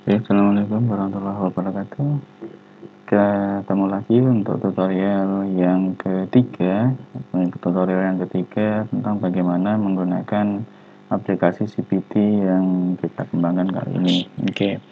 Oke, assalamualaikum warahmatullahi wabarakatuh. Ketemu lagi untuk tutorial yang ketiga, tentang bagaimana menggunakan aplikasi CPT yang kita kembangkan kali ini. Oke,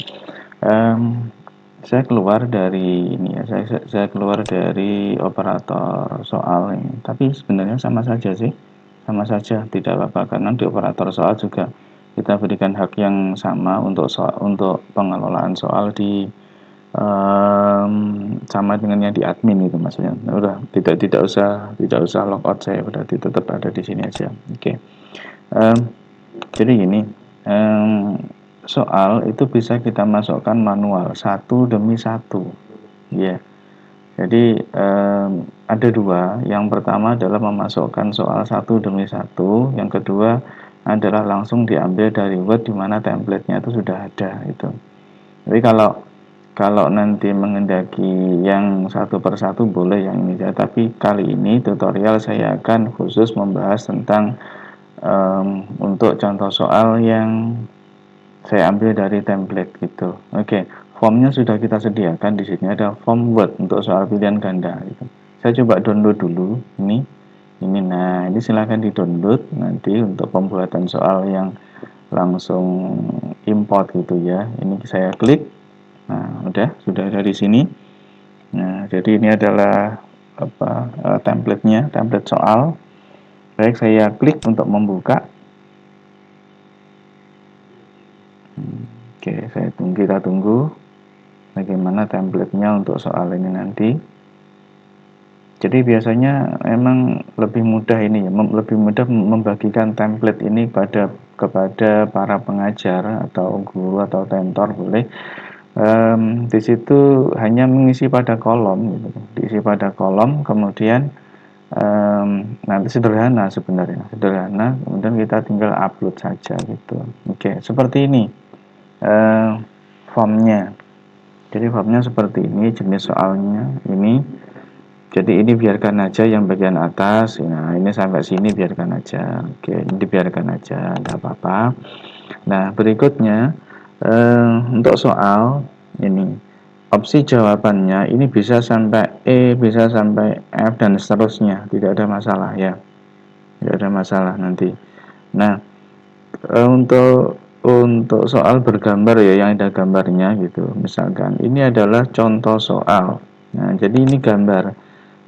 saya keluar dari ini ya, saya keluar dari operator soal ini. Tapi sebenarnya sama saja sih, sama saja, tidak apa-apa karena di operator soal juga kita berikan hak yang sama untuk pengelolaan soal di sama dengan yang di admin itu maksudnya. Udah tidak usah logout, saya berarti tetap ada di sini aja. Oke. Em, jadi gini, em, soal itu bisa kita masukkan manual satu demi satu, ya. Jadi ada dua. Yang pertama adalah memasukkan soal satu demi satu. Yang kedua adalah langsung diambil dari Word di mana template-nya itu sudah ada itu. Jadi kalau nanti mengendaki yang satu persatu boleh yang ini saja. Tapi kali ini tutorial saya akan khusus membahas tentang untuk contoh soal yang saya ambil dari template gitu. Oke, formnya sudah kita sediakan di sini, ada form Word untuk soal pilihan ganda gitu. Saya coba download dulu ini. Nah, ini silahkan di-download nanti untuk pembuatan soal yang langsung import gitu ya. Ini saya klik. Nah, sudah ada di sini. Nah, jadi ini adalah template-nya, template soal. Baik, saya klik untuk membuka. Oke, kita tunggu bagaimana template-nya untuk soal ini nanti. Jadi biasanya memang lebih mudah ini ya, lebih mudah membagikan template ini kepada para pengajar atau guru atau tentor boleh. Di situ hanya mengisi pada kolom gitu. Diisi pada kolom, kemudian nanti sederhana sebenarnya, kemudian kita tinggal upload saja gitu. Oke, seperti ini formnya. Jadi formnya seperti ini, jenis soalnya ini. Jadi ini biarkan aja yang bagian atas. Nah, ini sampai sini biarkan aja. Oke, ini biarkan aja, tidak apa-apa. Nah, berikutnya untuk soal ini, opsi jawabannya ini bisa sampai E, bisa sampai F dan seterusnya, tidak ada masalah ya, tidak ada masalah nanti. Nah, untuk soal bergambar ya, yang ada gambarnya gitu. Misalkan ini adalah contoh soal. Nah, jadi ini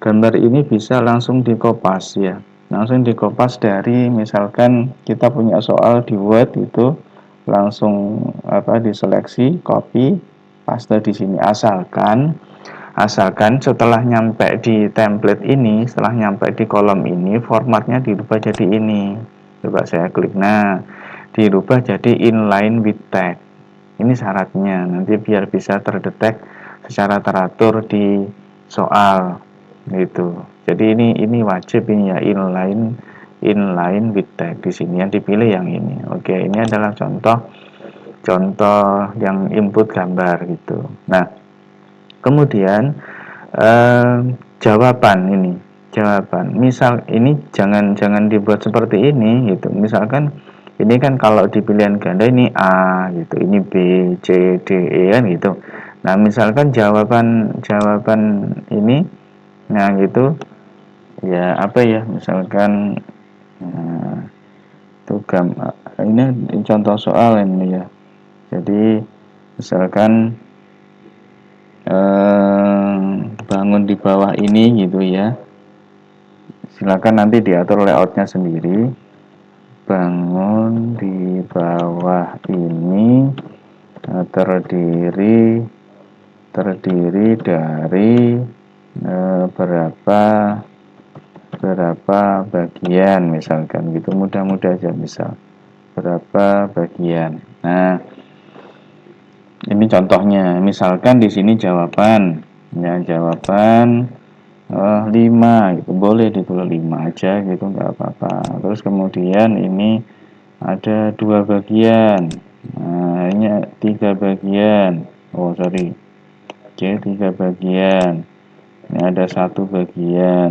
gambar ini bisa langsung dikopas ya, langsung dikopas dari, misalkan kita punya soal di Word itu, langsung diseleksi, copy, paste di sini. Asalkan setelah nyampe di template ini, setelah nyampe di kolom ini, formatnya dirubah jadi ini. Coba saya klik. Nah, dirubah jadi inline with tag. Ini syaratnya nanti biar bisa terdetek secara teratur di soal gitu. Jadi ini wajib ini ya, inline with tag. Di sini yang dipilih yang ini. Oke, ini adalah contoh yang input gambar gitu. Nah, kemudian jawaban misal ini jangan dibuat seperti ini gitu. Misalkan ini kan kalau di pilihan ganda ini A gitu, ini B, C, D, E kan gitu. Nah, misalkan jawaban ini, nah gitu ya, apa ya, misalkan itu ini contoh soal ini ya. Jadi misalkan bangun di bawah ini gitu ya, silakan nanti diatur layoutnya sendiri. Bangun di bawah ini terdiri dari berapa bagian, misalkan gitu, mudah-mudah aja, misal berapa bagian. Nah, ini contohnya, misalkan di sini jawaban 5 gitu, boleh ditulis 5 aja gitu, nggak apa-apa. Terus kemudian ini ada 2 bagian, nah ini 3 bagian, sorry, oke, 3 bagian, ini ada 1 bagian,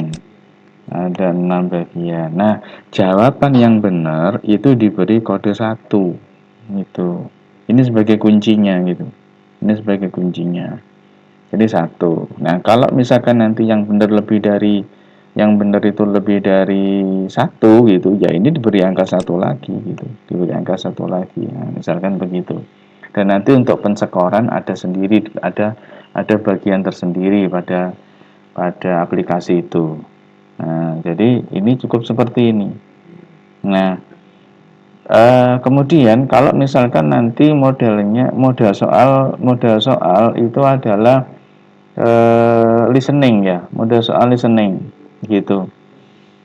ada 6 bagian. Nah, jawaban yang benar itu diberi kode 1 gitu. Ini sebagai kuncinya gitu. Ini sebagai kuncinya. Jadi satu. Nah, kalau misalkan nanti yang benar itu lebih dari satu gitu, ya ini diberi angka satu lagi gitu, diberi angka satu lagi. Nah, misalkan begitu. Dan nanti untuk pensekoran ada sendiri, ada bagian tersendiri pada aplikasi itu. Nah, jadi ini cukup seperti ini. Nah, kemudian kalau misalkan nanti model soal itu adalah listening ya, model soal listening gitu.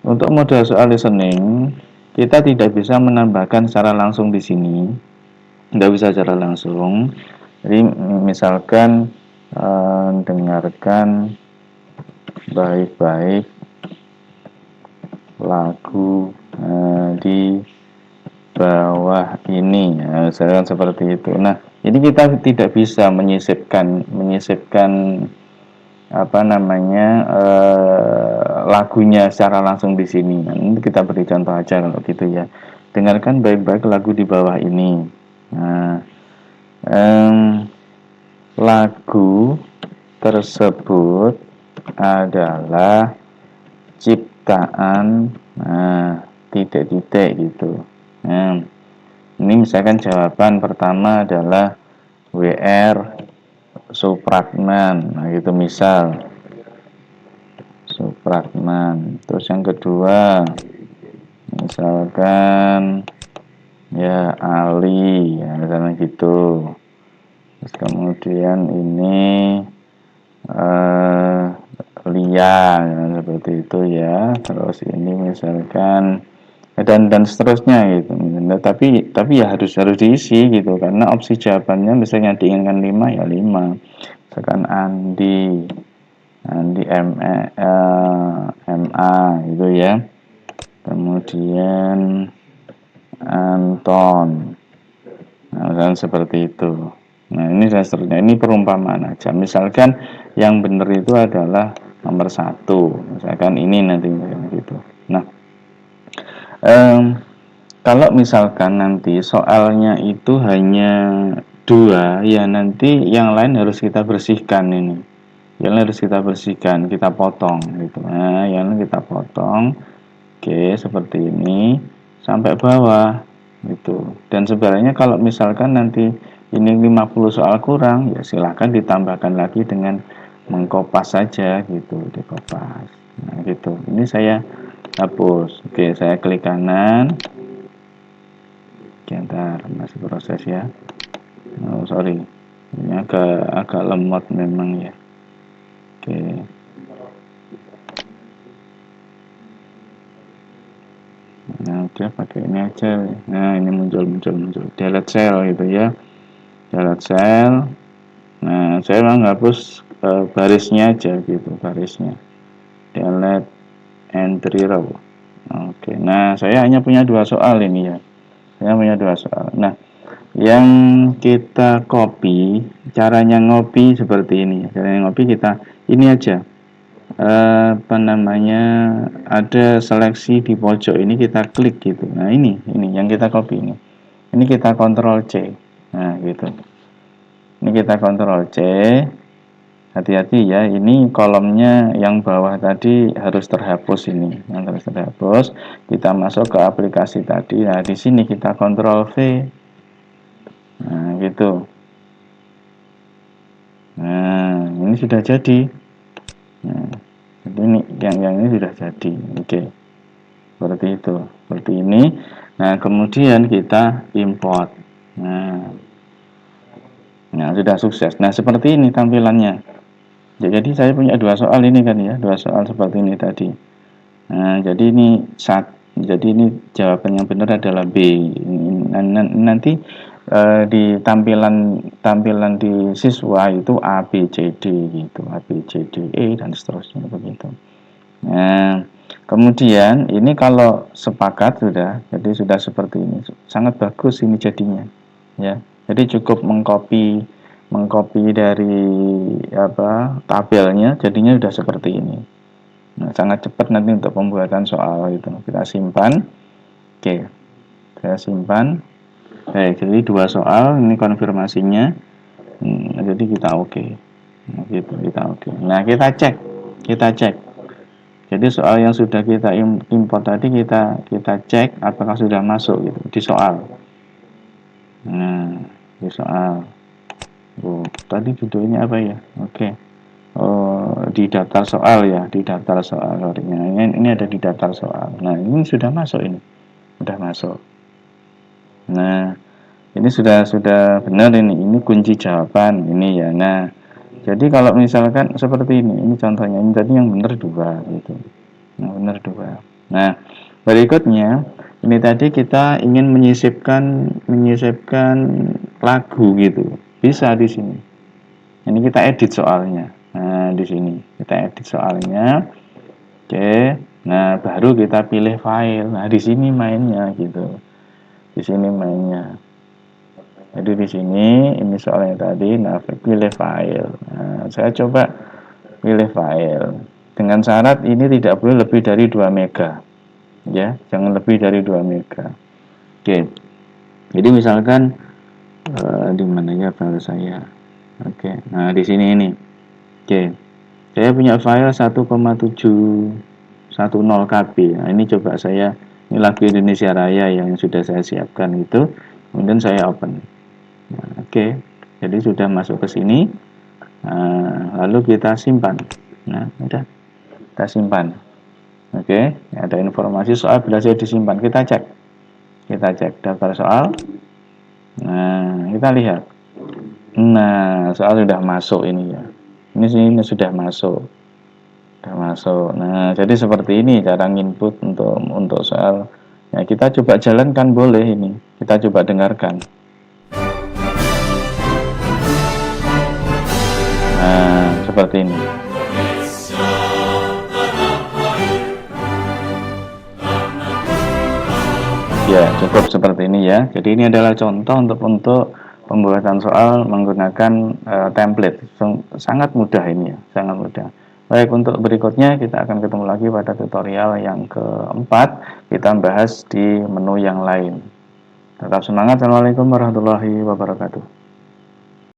Untuk model soal listening kita tidak bisa menambahkan secara langsung di sini, nggak bisa secara langsung. Jadi misalkan dengarkan baik-baik lagu di bawah ini, ya, misalkan seperti itu. Nah, ini kita tidak bisa menyisipkan apa namanya lagunya secara langsung di sini. Nah, ini kita beri contoh aja kalau gitu ya. Dengarkan baik-baik lagu di bawah ini. Nah, lagu tersebut adalah ciptaan titik-titik gitu. Nah, ini misalkan jawaban pertama adalah WR Supratman. Nah, itu misal Supratman. Terus yang kedua misalkan ya Ali, ya misalnya gitu. Terus kemudian ini Lia, ya, seperti itu ya. Terus ini misalkan dan seterusnya gitu. Nah, tapi ya harus diisi gitu karena opsi jawabannya misalnya diinginkan 5 ya 5. Misalkan Andi MA gitu ya. Kemudian Anton. Nah, dan seperti itu. Nah, ini seterusnya. Ini perumpamaan aja. Misalkan yang benar itu adalah nomor 1. Misalkan ini nanti gitu. Nah, kalau misalkan nanti soalnya itu hanya 2, ya nanti yang lain harus kita bersihkan ini. Yang lain harus kita bersihkan, kita potong gitu. Nah, yang lain kita potong. Oke, seperti ini sampai bawah gitu. Dan sebenarnya kalau misalkan nanti ini 50 soal kurang, ya silahkan ditambahkan lagi dengan mengkopas saja gitu, dikopas. Nah, gitu. Ini saya hapus. Oke, saya klik kanan. Oke, ntar masih proses ya. Oh, sorry. Ini agak lemot memang ya. Oke. Nah, udah pakai ini aja. Nah, ini muncul delete cell gitu ya. Delete cell. Nah, saya menghapus barisnya aja gitu, barisnya. Delete entry row. Oke. Nah, saya hanya punya 2 soal ini ya. Saya punya 2 soal. Nah, yang kita copy, caranya ngopi seperti ini. Caranya ngopi kita ini aja. Apa namanya, ada seleksi di pojok ini kita klik gitu. Nah, ini yang kita copy ini kita kontrol C. Nah, gitu. Ini kita kontrol C. Hati-hati ya, ini kolomnya yang bawah tadi harus terhapus ini. Yang harus terhapus, kita masuk ke aplikasi tadi. Nah, di sini kita kontrol V. Nah, gitu. Nah, ini sudah jadi. Nah, jadi ini yang ini sudah jadi. Oke. Seperti itu. Seperti ini. Nah, kemudian kita import. Nah, sudah sukses. Nah, seperti ini tampilannya. Jadi saya punya 2 soal ini kan ya, 2 soal seperti ini tadi. Nah, jadi ini jawaban yang benar adalah B. Nanti di tampilan di siswa itu A B C D gitu, A B C D E dan seterusnya begitu. Nah, kemudian ini kalau sepakat sudah, jadi sudah seperti ini, sangat bagus ini jadinya, ya. Jadi cukup mengcopy dari tabelnya, jadinya sudah seperti ini. Nah, sangat cepat nanti untuk pembuatan soal itu. Kita simpan. Oke, saya simpan. Baik, jadi 2 soal ini konfirmasinya. Jadi kita oke. Nah, gitu, kita oke. Nah, kita cek. Jadi soal yang sudah kita import tadi kita cek apakah sudah masuk gitu di soal. Nah, di soal. Oh, tadi judulnya apa ya? Oke. Oh, di daftar soal ya, di daftar soal. Ini ada di daftar soal. Nah, ini sudah masuk ini. Sudah masuk. Nah, ini sudah benar ini kunci jawaban ini ya. Nah, jadi kalau misalkan seperti ini contohnya, ini tadi yang benar 2 gitu. Yang benar 2. Nah, berikutnya ini tadi kita ingin menyisipkan lagu gitu. Bisa di sini. Ini kita edit soalnya. Nah, di sini kita edit soalnya. Oke. Nah, baru kita pilih file. Nah, di sini mainnya gitu. Di sini mainnya. Jadi di sini ini soalnya tadi, nah pilih file. Nah, saya coba pilih file. Dengan syarat ini tidak boleh lebih dari 2 mega. Ya, jangan lebih dari 2 mega. Oke. Jadi misalkan di mana ya file saya? Oke. Nah, di sini ini. Oke. Saya punya file 1,710 KB. Nah, ini coba ini lagu Indonesia Raya yang sudah saya siapkan itu. Kemudian saya open. Nah, oke. Jadi sudah masuk ke sini. Nah, lalu kita simpan. Nah, udah. Kita simpan. Oke, ada informasi soal berhasil disimpan. Kita cek daftar soal. Nah, kita lihat. Nah, soal sudah masuk ini ya. Ini sudah masuk. Sudah masuk. Nah, jadi seperti ini cara input untuk soal. Ya, kita coba jalankan boleh ini. Kita coba dengarkan. Nah, seperti ini. Ya, cukup seperti ini ya. Jadi ini adalah contoh untuk pembuatan soal menggunakan template. Sangat mudah ini ya, sangat mudah. Baik, untuk berikutnya kita akan ketemu lagi pada tutorial yang keempat. Kita bahas di menu yang lain. Tetap semangat. Assalamualaikum warahmatullahi wabarakatuh.